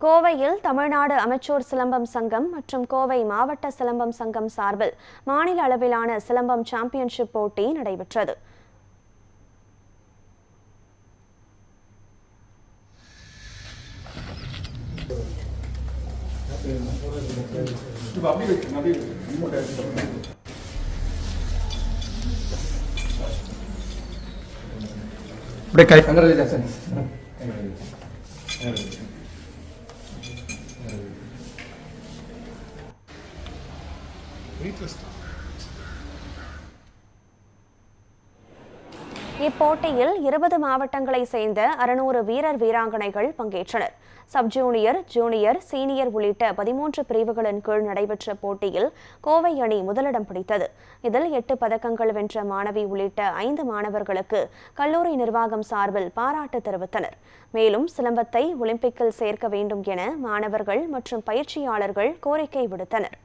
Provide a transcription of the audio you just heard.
கோவையில் தமிழ்நாடு அமெச்சூர் சிலம்பம் சங்கம் மற்றும் கோவை மாவட்ட சிலம்பம் சங்கம் சார்பில் மாநில அளவிலான சிலம்பம் சாம்பியன்ஷிப் போட்டி நடைபெற்றது. இப்போட்டியில் 20 மாவட்டங்களை சேர்ந்த 600 வீரர் வீராங்கனைகள் பங்கேற்றனர். சப் ஜூனியர், ஜூனியர், சீனியர் உள்ளிட்ட 13 பிரிவுகளின் கீழ் நடைபெற்ற போட்டியில் கோவை அணி முதலிடம் பிடித்தது. இதில் 8 பதக்கங்கள் வென்ற மாணவி உள்ளிட்ட 5 மாணவர்களுக்கு கல்லூரி நிர்வாகம் சார்பில் பாராட்டு தெரிவித்தனர். மேலும் சிலம்பத்தை ஒலிம்பிக்கில் சேர்க்க வேண்டும் என மாணவர்கள் மற்றும் பயிற்சியாளர்கள் கோரிக்கை விடுத்தனர்.